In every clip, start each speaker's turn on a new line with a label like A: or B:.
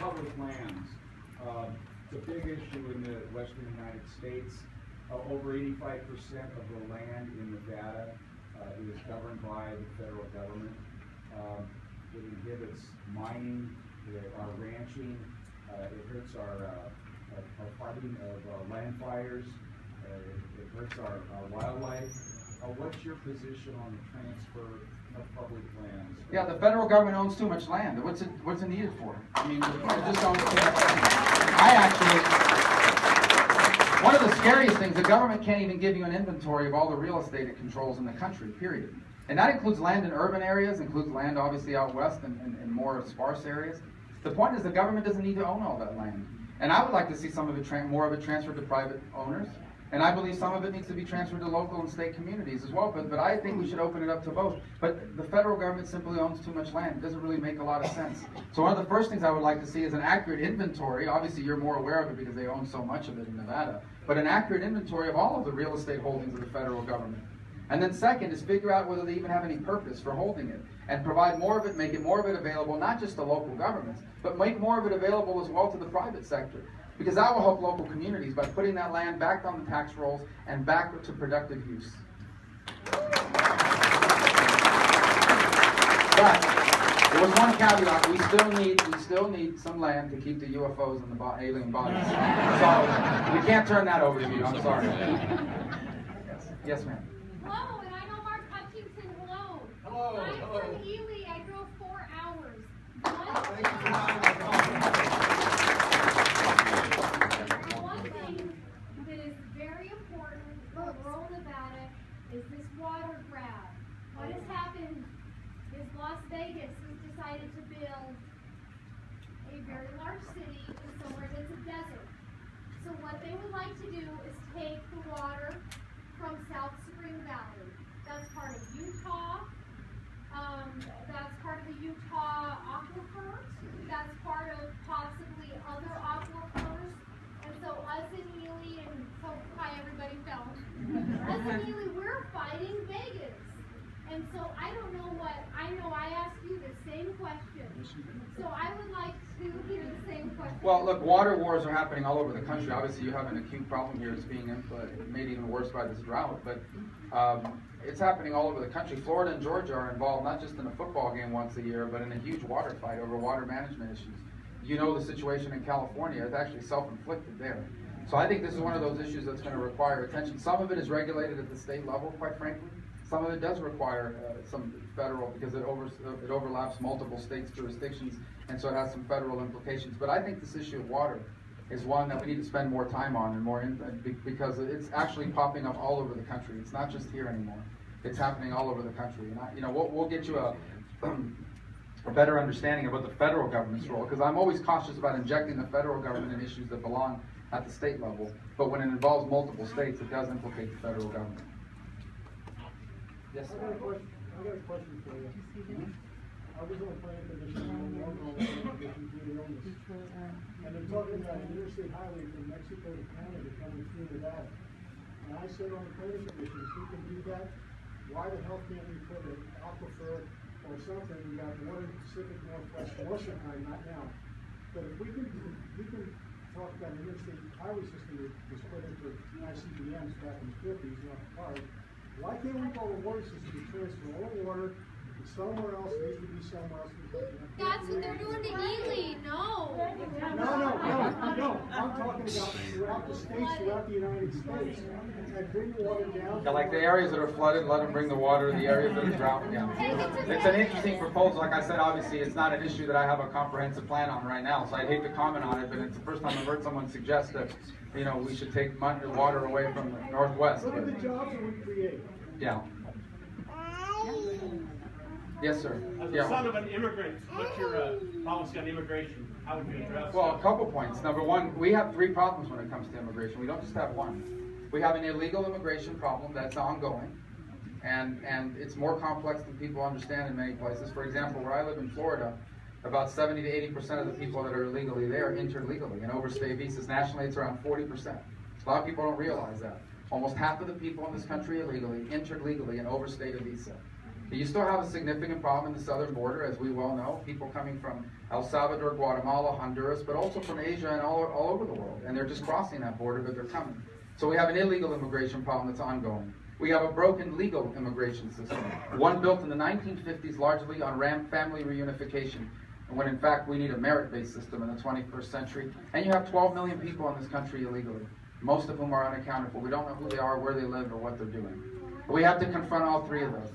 A: public lands. It's a big issue in the western United States. Over 85% of the land in Nevada is governed by the federal government. It inhibits mining, our ranching, it hurts our fighting of land fires, it hurts our wildlife. What's your position on the transfer of public lands?
B: Yeah, the federal government owns too much land. What's it needed for? I mean, I just don't. One of the scariest things, the government can't even give you an inventory of all the real estate it controls in the country, period. And that includes land in urban areas, includes land obviously out west and more sparse areas. The point is the government doesn't need to own all that land. And I would like to see some of it, more of it transferred to private owners. And I believe some of it needs to be transferred to local and state communities as well. But I think we should open it up to both. But the federal government simply owns too much land. It doesn't really make a lot of sense. So one of the first things I would like to see is an accurate inventory. Obviously, you're more aware of it because they own so much of it in Nevada. But an accurate inventory of all of the real estate holdings of the federal government. And then second is figure out whether they even have any purpose for holding it. And provide more of it, make it more of it available, not just to local governments, but make more of it available as well to the private sector. Because that will help local communities by putting that land back on the tax rolls and back to productive use. But there was one caveat: we still need some land to keep the UFOs and the alien bodies. So we can't turn that over to you. I'm sorry. Yes, ma'am.
C: Hello, and I know Mark Hutchinson. Hello.
A: Hello.
C: I'm from Ely. I drove 4 hours. One thing that is very important for rural Nevada is this water grab. What has happened is Las Vegas has decided to build a very large city in somewhere that's a desert. So what they would like to do is take the water from South Spring Valley. That's part of Utah. That's part of the Utah aquifer. That's part of possibly other aquifers. And so us in Ely, and so hi everybody fell. Us in Ely, we're fighting Vegas. And so I don't know what, I know I asked you the same question. So I would like to hear the same question.
B: Well, look, water wars are happening all over the country. Obviously, you have an acute problem here. It's being made even worse by this drought. But it's happening all over the country. Florida and Georgia are involved not just in a football game once a year, but in a huge water fight over water management issues. You know the situation in California. It's actually self-inflicted there. So I think this is one of those issues that's going to require attention. Some of it is regulated at the state level, quite frankly. Some of it does require some federal, because it overlaps multiple states' jurisdictions, and so it has some federal implications. But I think this issue of water is one that we need to spend more time on and because it's actually popping up all over the country. It's not just here anymore. It's happening all over the country. And we'll get you a better understanding about the federal government's role, because I'm always cautious about injecting the federal government in issues that belong at the state level. But when it involves multiple states, it does implicate the federal government. Yes,
D: I got a question for you. I was on a planning commission and they're talking about an interstate highway from Mexico to Canada coming through Nevada. And I said on the planning commission, if we can do that, why the hell can't we put an aquifer or something? We got water in the Pacific Northwest, most of the time, not now. But if we can talk about an interstate highway system that was put into ICBMs back in the 50s, not the cars. Why can't we build a water system to transfer all the water somewhere else? It needs to be somewhere else.
C: That's what they're doing to Ely. No.
D: No. I'm talking about throughout the states, throughout the United States, and bring the water down.
B: Yeah, like the areas that are flooded, let them bring the water. The areas that are drought, yeah. It's an interesting proposal. Like I said, obviously, it's not an issue that I have a comprehensive plan on right now, so I'd hate to comment on it. But it's the first time I've heard someone suggest that, we should take water away from the Northwest.
D: Look at the jobs that we create.
B: Yeah. Yes, sir.
E: As a son of an immigrant, what's your policy on immigration? How would you address
B: Well, a couple points. Number one, we have 3 problems when it comes to immigration. We don't just have one. We have an illegal immigration problem that's ongoing, and it's more complex than people understand in many places. For example, where I live in Florida, about 70 to 80% of the people that are illegally there entered legally and overstay visas. Nationally, it's around 40%. A lot of people don't realize that. Almost half of the people in this country illegally entered legally and overstayed a visa. You still have a significant problem in the southern border, as we well know, people coming from El Salvador, Guatemala, Honduras, but also from Asia and all over the world. And they're just crossing that border, but they're coming. So we have an illegal immigration problem that's ongoing. We have a broken legal immigration system, one built in the 1950s largely on family reunification, when in fact we need a merit-based system in the 21st century. And you have 12 million people in this country illegally, most of whom are unaccounted for. We don't know who they are, where they live, or what they're doing. But we have to confront all three of those.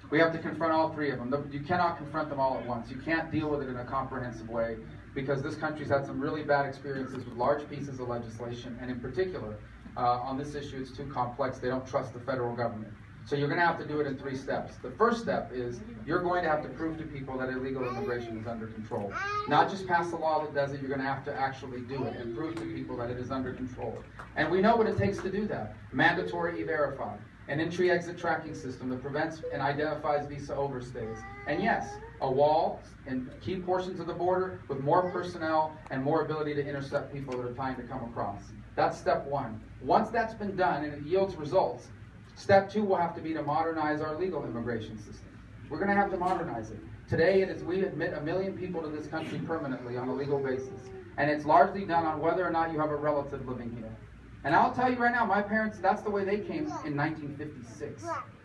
B: We have to confront all three of them. You cannot confront them all at once. You can't deal with it in a comprehensive way, because this country's had some really bad experiences with large pieces of legislation, and in particular, on this issue, it's too complex. They don't trust the federal government. So you're going to have to do it in 3 steps. The first step is you're going to have to prove to people that illegal immigration is under control. Not just pass a law that does it, you're going to have to actually do it and prove to people that it is under control. And we know what it takes to do that. Mandatory E-Verify, an entry-exit tracking system that prevents and identifies visa overstays. And yes, a wall in key portions of the border with more personnel and more ability to intercept people that are trying to come across. That's step 1. Once that's been done and it yields results, step 2 will have to be to modernize our legal immigration system. We're going to have to modernize it. Today, we admit 1 million people to this country permanently on a legal basis. And it's largely done on whether or not you have a relative living here. And I'll tell you right now, my parents, that's the way they came in 1956.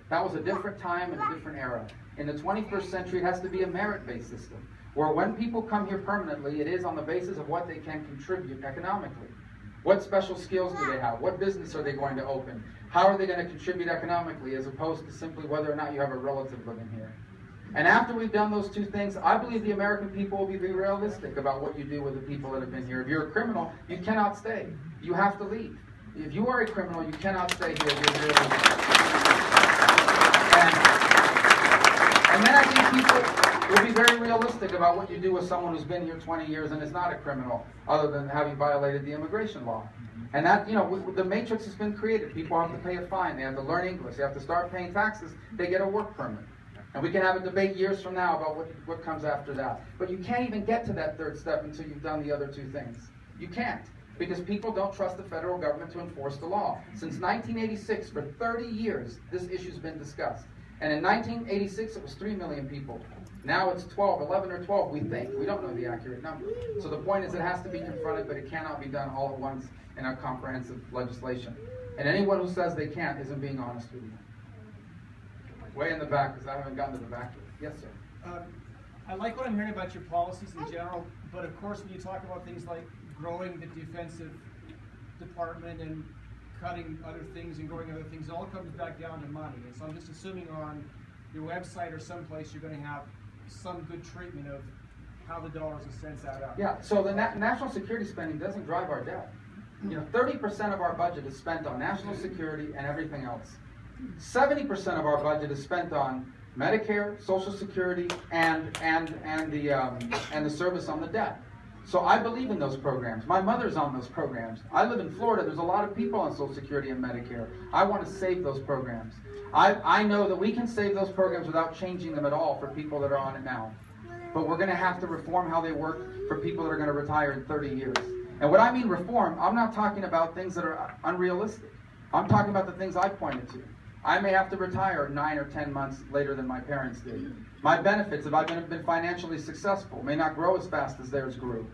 B: That was a different time and a different era. In the 21st century, it has to be a merit-based system, where when people come here permanently, it is on the basis of what they can contribute economically. What special skills do they have? What business are they going to open? How are they going to contribute economically, as opposed to simply whether or not you have a relative living here? And after we've done those 2 things, I believe the American people will be very realistic about what you do with the people that have been here. If you're a criminal, you cannot stay. You have to leave. If you are a criminal, you cannot stay here. And then I think people will be very realistic about what you do with someone who's been here 20 years and is not a criminal, other than having violated the immigration law. And that, the matrix has been created. People have to pay a fine. They have to learn English. They have to start paying taxes. They get a work permit. And we can have a debate years from now about what comes after that. But you can't even get to that 3rd step until you've done the other 2 things. You can't. Because people don't trust the federal government to enforce the law. Since 1986, for 30 years, this issue's been discussed. And in 1986, it was 3 million people. Now it's 11 or 12, we think. We don't know the accurate number. So the point is it has to be confronted, but it cannot be done all at once in a comprehensive legislation. And anyone who says they can't isn't being honest with you. Way in the back, because I haven't gotten to the back yet. Yes, sir.
E: I like what I'm hearing about your policies in general, but of course when you talk about things like growing the defensive department and cutting other things and growing other things, it all comes back down to money. And so I'm just assuming on your website or someplace you're going to have some good treatment of how the dollars and cents add up.
B: Yeah, so the national security spending doesn't drive our debt. 30% of our budget is spent on national security and everything else. 70% of our budget is spent on Medicare, Social Security, and the service on the debt. So I believe in those programs. My mother's on those programs. I live in Florida. There's a lot of people on Social Security and Medicare. I want to save those programs. I know that we can save those programs without changing them at all for people that are on it now. But we're going to have to reform how they work for people that are going to retire in 30 years. And what I mean reform, I'm not talking about things that are unrealistic. I'm talking about the things I pointed to. I may have to retire 9 or 10 months later than my parents did. My benefits, if I've been financially successful, may not grow as fast as theirs grew.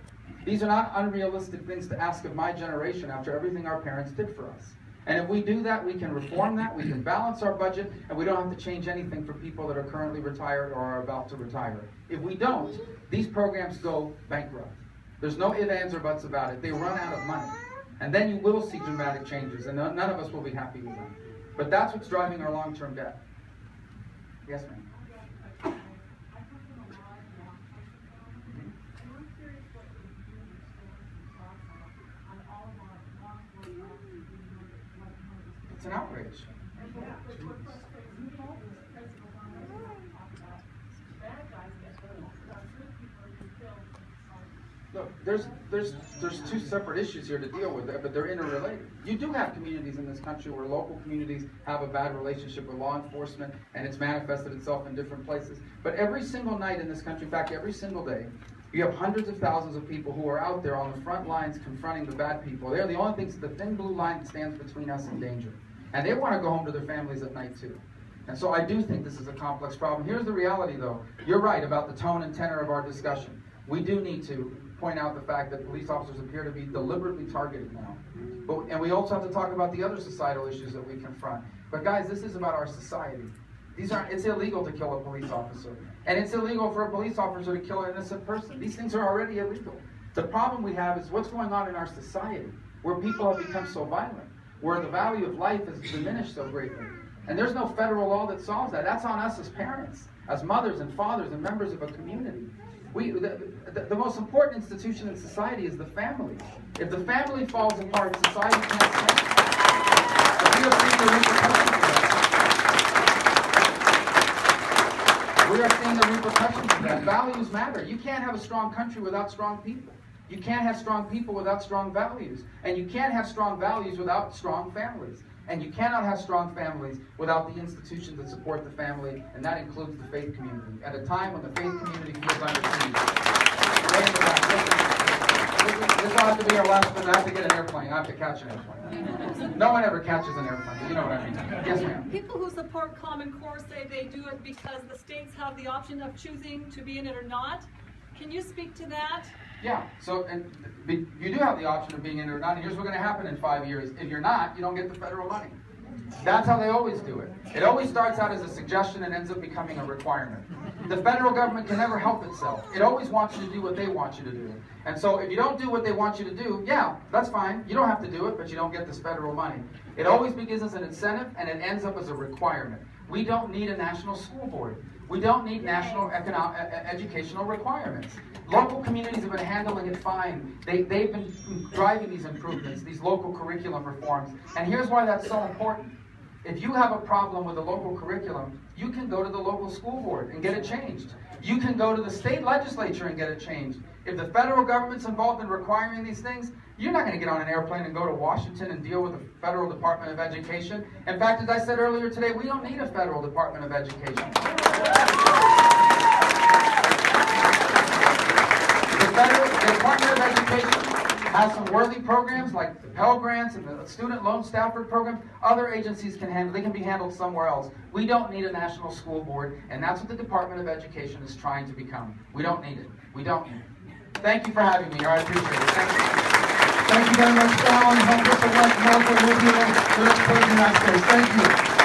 B: These are not unrealistic things to ask of my generation after everything our parents did for us. And if we do that, we can reform that, we can balance our budget, and we don't have to change anything for people that are currently retired or are about to retire. If we don't, these programs go bankrupt. There's no ifs, ands, or buts about it. They run out of money. And then you will see dramatic changes, and none of us will be happy with them. But that's what's driving our long-term debt. Yes, ma'am. It's an outrage. Look, there's 2 separate issues here to deal with, but they're interrelated. You do have communities in this country where local communities have a bad relationship with law enforcement, and it's manifested itself in different places. But every single night in this country, in fact, every single day, you have hundreds of thousands of people who are out there on the front lines confronting the bad people. They're the only things, the thin blue line that stands between us and danger. And they want to go home to their families at night too. And so I do think this is a complex problem. Here's the reality, though. You're right about the tone and tenor of our discussion. We do need to point out the fact that police officers appear to be deliberately targeted now. And we also have to talk about the other societal issues that we confront. But guys, this is about our society. It's illegal to kill a police officer. And it's illegal for a police officer to kill an innocent person. These things are already illegal. The problem we have is what's going on in our society, where people have become so violent, where the value of life has diminished so greatly. And there's no federal law that solves that. That's on us as parents, as mothers and fathers and members of a community. The most important institution in society is the family. If the family falls apart, society can't stand. We are seeing the repercussions of that. We are seeing the repercussions of that. Values matter. You can't have a strong country without strong people. You can't have strong people without strong values. And you can't have strong values without strong families. And you cannot have strong families without the institutions that support the family, and that includes the faith community. At a time when the faith community feels under siege. This will have to be our last one. I have to get an airplane. I have to catch an airplane. No one ever catches an airplane, but you know what I mean. Yes, ma'am.
F: People who support Common Core say they do it because the states have the option of choosing to be in it or not. Can you speak to that?
B: Yeah, so you do have the option of being in it or not, and here's what's going to happen in 5 years. If you're not, you don't get the federal money. That's how they always do it. It always starts out as a suggestion and ends up becoming a requirement. The federal government can never help itself. It always wants you to do what they want you to do. And so if you don't do what they want you to do, yeah, that's fine. You don't have to do it, but you don't get this federal money. It always begins as an incentive, and it ends up as a requirement. We don't need a national school board. We don't need national educational requirements. Local communities have been handling it fine. They've been driving these improvements, these local curriculum reforms. And here's why that's so important. If you have a problem with the local curriculum, you can go to the local school board and get it changed. You can go to the state legislature and get it changed. If the federal government's involved in requiring these things, you're not going to get on an airplane and go to Washington and deal with the Federal Department of Education. In fact, as I said earlier today, we don't need a Federal Department of Education. The Department of Education has some worthy programs like the Pell Grants and the Student Loan Stafford Program. Other agencies can handle, they can be handled somewhere else. We don't need a national school board, and that's what the Department of Education is trying to become. We don't need it. We don't need it. Thank you for having me here. I appreciate it. Thank you.
D: Thank you very much, Alan. Help us elect Martha Rubio to the United States. Thank you.